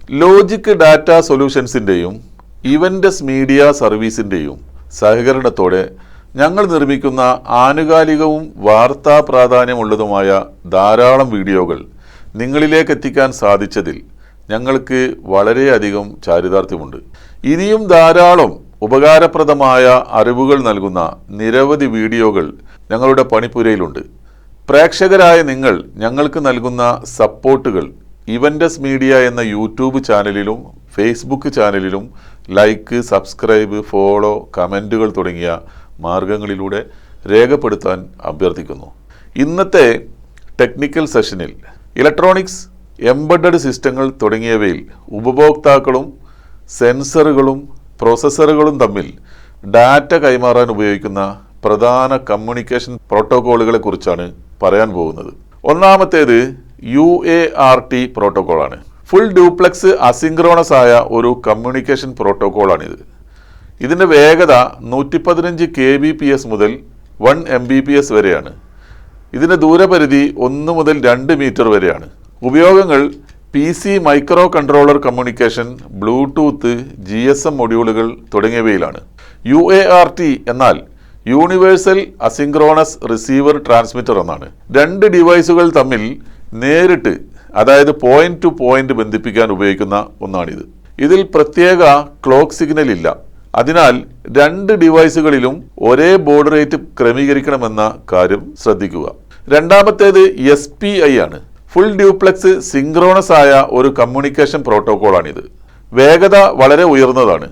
Logic data സൊല്യൂഷൻസിൻ്റെയും Juventus media സർവീസിൻ്റെയും സഹകരണത്തോടെ ഞങ്ങൾ നിർമ്മിക്കുന്ന ആനുകാലികവും വാർത്താ പ്രാധാന്യമുള്ളതുമായ ധാരാളം വീഡിയോകൾ നിങ്ങളിലേക്ക് എത്തിക്കാൻ സാധിച്ചതിൽ ഞങ്ങൾക്ക് വളരെയധികം ചാരിതാർത്ഥ്യമുണ്ട്. ഇനിയും ധാരാളം ഉപകാരപ്രദമായ അറിവുകൾ നൽകുന്ന നിരവധി വീഡിയോകൾ ഞങ്ങളുടെ പണിപ്പുരയിലുണ്ട്. പ്രേക്ഷകരായ നിങ്ങൾ ഞങ്ങൾക്ക് നൽകുന്ന സപ്പോർട്ടുകൾ ഇവൻ്റസ് മീഡിയ എന്ന യൂട്യൂബ് ചാനലിലും ഫേസ്ബുക്ക് ചാനലിലും ലൈക്ക്, സബ്സ്ക്രൈബ്, ഫോളോ, കമൻറ്റുകൾ തുടങ്ങിയ മാർഗങ്ങളിലൂടെ രേഖപ്പെടുത്താൻ അഭ്യർത്ഥിക്കുന്നു. ഇന്നത്തെ ടെക്നിക്കൽ സെഷനിൽ ഇലക്ട്രോണിക്സ്, എംബഡഡ് സിസ്റ്റങ്ങൾ തുടങ്ങിയവയിൽ ഉപഭോക്താക്കളും സെൻസറുകളും പ്രോസസ്സറുകളും തമ്മിൽ ഡാറ്റ കൈമാറാൻ ഉപയോഗിക്കുന്ന പ്രധാന കമ്മ്യൂണിക്കേഷൻ പ്രോട്ടോക്കോളുകളെ കുറിച്ചാണ് പറയാൻ പോകുന്നത്. ഒന്നാമത്തേത് UART പ്രോട്ടോക്കോളാണ്. ഫുൾ ഡ്യൂപ്ലക്സ് അസിൻക്രോണസ് ആയ ഒരു കമ്മ്യൂണിക്കേഷൻ പ്രോട്ടോക്കോളാണിത്. ഇതിൻ്റെ വേഗത 115 kbps മുതൽ 1 Mbps വരെയാണ്. ഇതിൻ്റെ ദൂരപരിധി 1 മുതൽ 2 മീറ്റർ വരെയാണ്. ഉപയോഗങ്ങൾ PC micro controller communication, Bluetooth, GSM മൊഡ്യൂളുകൾ തുടങ്ങിയവയിലാണ്. UART എന്നാൽ യൂണിവേഴ്സൽ അസിൻക്രോണസ് റിസീവർ ട്രാൻസ്മിറ്റർ എന്നാണ്. രണ്ട് ഡിവൈസുകൾ തമ്മിൽ നേരിട്ട്, അതായത് പോയിന്റ് ടു പോയിന്റ് ബന്ധിപ്പിക്കാൻ ഉപയോഗിക്കുന്ന ഒന്നാണിത്. ഇതിൽ പ്രത്യേക ക്ലോക്ക് സിഗ്നൽ ഇല്ല. അതിനാൽ രണ്ട് ഡിവൈസുകളിലും ഒരേ ബോർഡ് റേറ്റ് ക്രമീകരിക്കണമെന്ന കാര്യം ശ്രദ്ധിക്കുക. രണ്ടാമത്തേത് SPI ആണ്. ഫുൾ ഡ്യൂപ്ലക്സ് സിങ്ക്രോണസ് ആയ ഒരു കമ്മ്യൂണിക്കേഷൻ പ്രോട്ടോക്കോളാണിത്. വേഗത വളരെ ഉയർന്നതാണ്.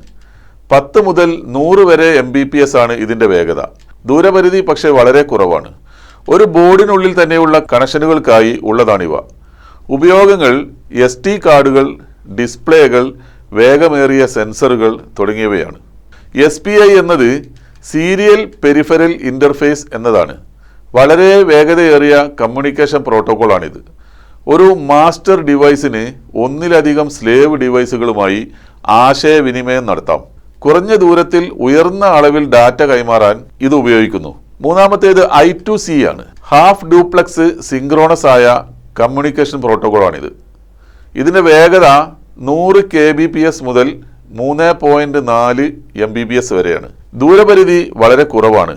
10 മുതൽ 100 വരെ Mbps ആണ് ഇതിൻ്റെ വേഗത. ദൂരപരിധി പക്ഷേ വളരെ കുറവാണ്. ഒരു ബോർഡിനുള്ളിൽ തന്നെയുള്ള കണക്ഷനുകൾക്കായി ഉള്ളതാണിവ. ഉപയോഗങ്ങൾ SD കാർഡുകൾ, ഡിസ്പ്ലേകൾ, വേഗമേറിയ സെൻസറുകൾ തുടങ്ങിയവയാണ്. SPI എന്നത് സീരിയൽ പെരിഫറൽ ഇൻ്റർഫേസ് എന്നതാണ്. വളരെ വേഗതയേറിയ കമ്മ്യൂണിക്കേഷൻ പ്രോട്ടോക്കോളാണിത്. ഒരു മാസ്റ്റർ ഡിവൈസിന് ഒന്നിലധികം സ്ലേവ് ഡിവൈസുകളുമായി ആശയവിനിമയം നടത്താം. കുറഞ്ഞ ദൂരത്തിൽ ഉയർന്ന അളവിൽ ഡാറ്റ കൈമാറാൻ ഇത് ഉപയോഗിക്കുന്നു. മൂന്നാമത്തേത് I2C ആണ്. ഹാഫ് ഡ്യൂപ്ലക്സ് സിങ്ക്രോണസ് ആയ കമ്മ്യൂണിക്കേഷൻ പ്രോട്ടോക്കോളാണിത്. ഇതിൻ്റെ വേഗത 100 kbps മുതൽ 3.4 Mbps വരെയാണ്. ദൂരപരിധി വളരെ കുറവാണ്.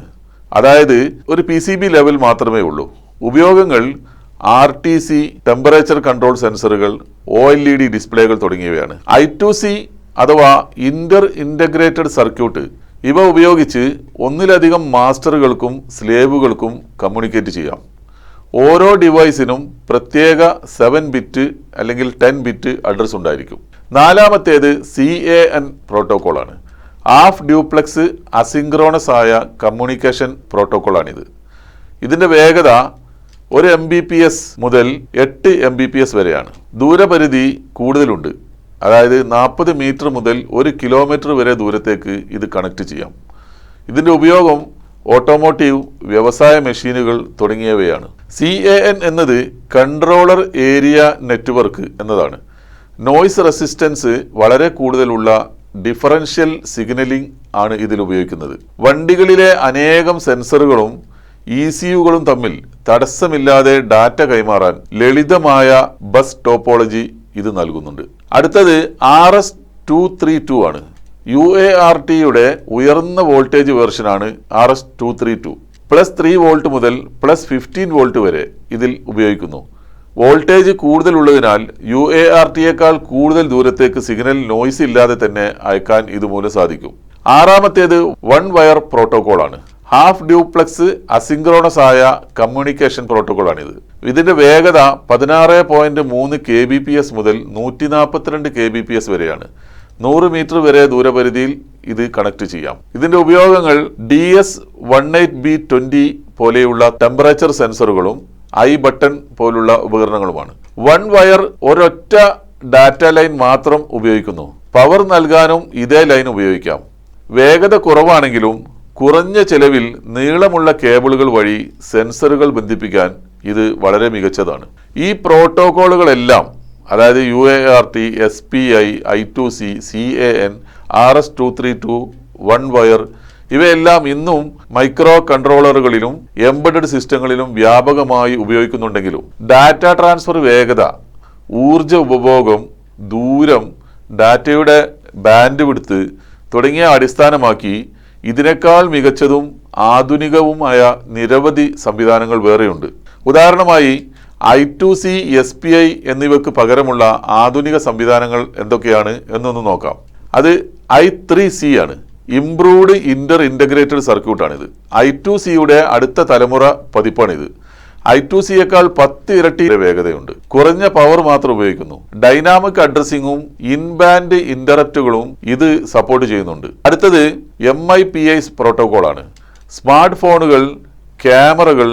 അതായത് ഒരു PCB ലെവൽ മാത്രമേ ഉള്ളൂ. ഉപയോഗങ്ങൾ RTC, ടെമ്പറേച്ചർ കൺട്രോൾ സെൻസറുകൾ, OLED ഡിസ്പ്ലേകൾ തുടങ്ങിയവയാണ്. I2C അഥവാ ഇൻ്റഗ്രേറ്റഡ് സർക്യൂട്ട്, ഇവ ഉപയോഗിച്ച് ഒന്നിലധികം മാസ്റ്ററുകൾക്കും സ്ലേവുകൾക്കും കമ്മ്യൂണിക്കേറ്റ് ചെയ്യാം. ഓരോ ഡിവൈസിനും പ്രത്യേക 7 ബിറ്റ് അല്ലെങ്കിൽ 10 ബിറ്റ് അഡ്രസ് ഉണ്ടായിരിക്കും. നാലാമത്തേത് CAN പ്രോട്ടോക്കോളാണ്. ഹാഫ് ഡ്യൂപ്ലക്സ് അസിൻക്രോണസ് ആയ കമ്മ്യൂണിക്കേഷൻ പ്രോട്ടോക്കോളാണിത്. ഇതിൻ്റെ വേഗത 1 Mbps മുതൽ 8 Mbps വരെയാണ്. ദൂരപരിധി കൂടുതലുണ്ട്. അതായത് 40 മീറ്റർ മുതൽ 1 കിലോമീറ്റർ വരെ ദൂരത്തേക്ക് ഇത് കണക്ട് ചെയ്യാം. ഇതിൻ്റെ ഉപയോഗം ഓട്ടോമോട്ടീവ്, വ്യവസായ മെഷീനുകൾ തുടങ്ങിയവയാണ്. CAN എന്നത് കൺട്രോളർ ഏരിയ നെറ്റ്വർക്ക് എന്നതാണ്. നോയ്സ് റെസിസ്റ്റൻസ് വളരെ കൂടുതലുള്ള ഡിഫറൻഷ്യൽ സിഗ്നലിംഗ് ആണ് ഇതിൽ ഉപയോഗിക്കുന്നത്. വണ്ടികളിലെ അനേകം സെൻസറുകളും ECUകളും തമ്മിൽ തടസ്സമില്ലാതെ ഡാറ്റ കൈമാറാൻ ലളിതമായ ബസ് ടോപ്പോളജി ഇത് നൽകുന്നുണ്ട്. അടുത്തത് RS-232 ആണ്. UARTയുടെ ഉയർന്ന വോൾട്ടേജ് വെർഷനാണ് RS-232. +3 വോൾട്ട് മുതൽ +15 വോൾട്ട് വരെ ഇതിൽ ഉപയോഗിക്കുന്നു. വോൾട്ടേജ് കൂടുതലുള്ളതിനാൽ UARTയേക്കാൾ കൂടുതൽ ദൂരത്തേക്ക് സിഗ്നൽ നോയ്സ് ഇല്ലാതെ തന്നെ അയക്കാൻ ഇതുമൂലം സാധിക്കും. ആറാമത്തേത് വൺ വയർ പ്രോട്ടോക്കോളാണ്. ഹാഫ് ഡ്യൂപ്ലക്സ് അസിൻക്രോണസ് ആയ കമ്മ്യൂണിക്കേഷൻ പ്രോട്ടോക്കോളാണിത്. ഇതിൻ്റെ വേഗത 16.3 kbps മുതൽ 142 kbps വരെയാണ്. 100 മീറ്റർ വരെ ദൂരപരിധിയിൽ ഇത് കണക്ട് ചെയ്യാം. ഇതിൻ്റെ ഉപയോഗങ്ങൾ DS18B20 പോലെയുള്ള ടെമ്പറേച്ചർ സെൻസറുകളും ബട്ടൺ പോലുള്ള ഉപകരണങ്ങളുമാണ്. വൺ വയർ ഒരൊറ്റ ഡാറ്റ ലൈൻ മാത്രം ഉപയോഗിക്കുന്നു. പവർ നൽകാനും ഇതേ ലൈൻ ഉപയോഗിക്കാം. വേഗത കുറവാണെങ്കിലും കുറഞ്ഞ ചെലവിൽ നീളമുള്ള കേബിളുകൾ വഴി സെൻസറുകൾ ബന്ധിപ്പിക്കാൻ ഇത് വളരെ മികച്ചതാണ്. ഈ പ്രോട്ടോക്കോളുകളെല്ലാം, അതായത് UART, SPI, I2C, CAN, RS-232, one wire, ഇവയെല്ലാം ഇന്നും മൈക്രോ കൺട്രോളറുകളിലും എംബഡഡ് സിസ്റ്റങ്ങളിലും വ്യാപകമായി ഉപയോഗിക്കുന്നുണ്ടെങ്കിലും ഡാറ്റ ട്രാൻസ്ഫർ വേഗത, ഊർജ ഉപഭോഗം, ദൂരം, ഡാറ്റയുടെ ബാൻഡ് വിഡ്ത്ത് തുടങ്ങിയ അടിസ്ഥാനമാക്കി ഇതിനേക്കാൾ മികച്ചതും ആധുനികവുമായ നിരവധി സംവിധാനങ്ങൾ വേറെയുണ്ട്. ഉദാഹരണമായി I2C, SPI എന്നിവയ്ക്ക് പകരമുള്ള ആധുനിക സംവിധാനങ്ങൾ എന്തൊക്കെയാണ് എന്നൊന്ന് നോക്കാം. അത് I3C ആണ്. ഇംപ്രൂവ്ഡ് ഇന്റർ ഇൻ്റഗ്രേറ്റഡ് സർക്യൂട്ടാണിത്. I2Cയുടെ അടുത്ത തലമുറ പതിപ്പാണിത്. I2Cയേക്കാൾ 10 ഇരട്ടി വേഗതയുണ്ട്. കുറഞ്ഞ പവർ മാത്രം ഉപയോഗിക്കുന്നു. ഡൈനാമിക് അഡ്രസ്സിങ്ങും ഇൻബാൻഡ് ഇന്ററപ്റ്റുകളും ഇത് സപ്പോർട്ട് ചെയ്യുന്നുണ്ട്. അടുത്തത് MIPI പ്രോട്ടോകോളാണ്. സ്മാർട്ട് ഫോണുകൾ, ക്യാമറകൾ,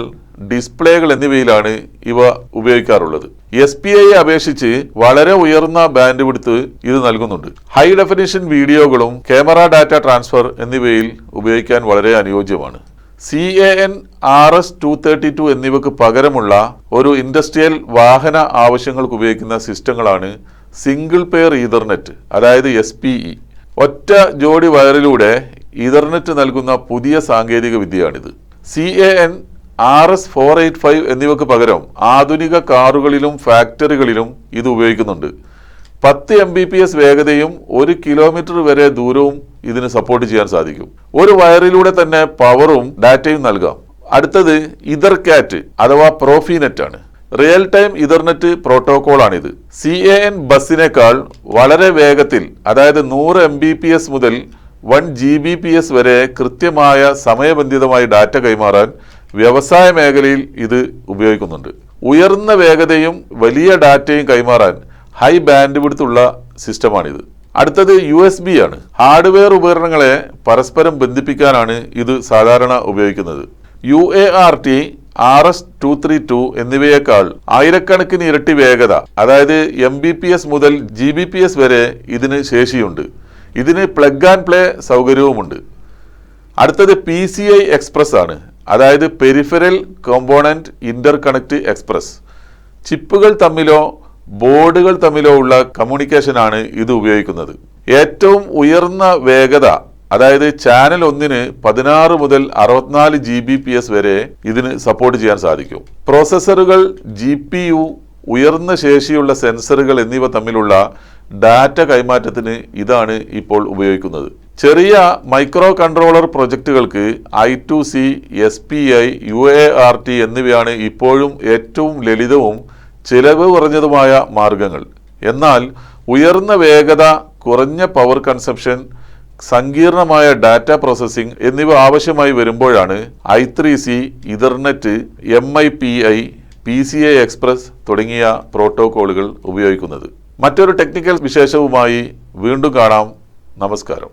ഡിസ്പ്ലേകൾ എന്നിവയിലാണ് ഇവ ഉപയോഗിക്കാറുള്ളത്. SPIയെ അപേക്ഷിച്ച് വളരെ ഉയർന്ന ബാൻഡ് വിഡ്ത്ത് ഇത് നൽകുന്നുണ്ട്. ഹൈ ഡെഫിനിഷൻ വീഡിയോകളും ക്യാമറ ഡാറ്റ ട്രാൻസ്ഫർ എന്നിവയിൽ ഉപയോഗിക്കാൻ വളരെ അനുയോജ്യമാണ്. CAN RS-232 എന്നിവയ്ക്ക് പകരമുള്ള ഒരു ഇൻഡസ്ട്രിയൽ വാഹന ആവശ്യങ്ങൾക്ക് ഉപയോഗിക്കുന്ന സിസ്റ്റങ്ങളാണ് സിംഗിൾ പെയർ ഈതർനെറ്റ്, അതായത് SPE. ഒറ്റ ജോഡി വയറിലൂടെ ഈതർനെറ്റ് നൽകുന്ന പുതിയ സാങ്കേതിക വിദ്യയാണിത്. CAN RS-485 എന്നിവയ്ക്ക് പകരം ആധുനിക കാറുകളിലും ഫാക്ടറികളിലും ഇത് ഉപയോഗിക്കുന്നുണ്ട്. 10 Mbps വേഗതയും 1 കിലോമീറ്റർ വരെ ദൂരവും ഇതിന് സപ്പോർട്ട് ചെയ്യാൻ സാധിക്കും. ഒരു വയറിലൂടെ തന്നെ പവറും ഡാറ്റയും നൽകാം. അടുത്തത് ഇതർകാറ്റ് അഥവാ പ്രോഫിനെറ്റ് ആണ്. റിയൽ ടൈം ഇതർനെറ്റ് പ്രോട്ടോകോൾ ആണിത്. CAN ബസ്സിനേക്കാൾ വളരെ വേഗത്തിൽ, അതായത് 100 Mbps മുതൽ 1 Gbps വരെ കൃത്യമായ സമയബന്ധിതമായി ഡാറ്റ കൈമാറാൻ വ്യവസായ മേഖലയിൽ ഇത് ഉപയോഗിക്കുന്നുണ്ട്. ഉയർന്ന വേഗതയും വലിയ ഡാറ്റയും കൈമാറാൻ ഹൈ ബാൻഡ് വിഡ്ത്ത് ഉള്ള സിസ്റ്റമാണിത്. അടുത്തത് USB ആണ്. ഹാർഡ്വെയർ ഉപകരണങ്ങളെ പരസ്പരം ബന്ധിപ്പിക്കാനാണ് ഇത് സാധാരണ ഉപയോഗിക്കുന്നത്. UART, RS-232 എന്നിവയേക്കാൾ ആയിരക്കണക്കിന് ഇരട്ടി വേഗത, അതായത് Mbps മുതൽ Gbps വരെ ഇതിന് ശേഷിയുണ്ട്. ഇതിന് പ്ലഗ് ആൻഡ് പ്ലേ സൗകര്യവുമുണ്ട്. അടുത്തത് PCI എക്സ്പ്രസ് ആണ്, അതായത് പെരിഫറൽ കോമ്പോണന്റ് ഇന്റർകണക്ട് എക്സ്പ്രസ്. ചിപ്പുകൾ തമ്മിലോ ബോർഡുകൾ തമ്മിലോ ഉള്ള കമ്മ്യൂണിക്കേഷനാണ് ഇത് ഉപയോഗിക്കുന്നത്. ഏറ്റവും ഉയർന്ന വേഗത, അതായത് ചാനൽ 1-ന് 16 മുതൽ 64 Gbps വരെ ഇതിന് സപ്പോർട്ട് ചെയ്യാൻ സാധിക്കും. പ്രോസസ്സറുകൾ, GPU, ഉയർന്ന ശേഷിയുള്ള സെൻസറുകൾ എന്നിവ തമ്മിലുള്ള ഡാറ്റ കൈമാറ്റത്തിന് ഇതാണ് ഇപ്പോൾ ഉപയോഗിക്കുന്നത്. ചെറിയ മൈക്രോ കൺട്രോളർ പ്രൊജക്റ്റുകൾക്ക് I2C, SPI, UART എന്നിവയാണ് ഇപ്പോഴും ഏറ്റവും ലളിതവും ചിലവ് കുറഞ്ഞതുമായ മാർഗങ്ങൾ. എന്നാൽ ഉയർന്ന വേഗത, കുറഞ്ഞ പവർ കൺസംഷൻ, സങ്കീർണമായ ഡാറ്റ പ്രോസസ്സിംഗ് എന്നിവ ആവശ്യമായി വരുമ്പോഴാണ് I3C, Ethernet, MIPI, PCI express തുടങ്ങിയ പ്രോട്ടോകോളുകൾ ഉപയോഗിക്കുന്നത്. മറ്റൊരു ടെക്നിക്കൽ വിശേഷവുമായി വീണ്ടും കാണാം. നമസ്കാരം.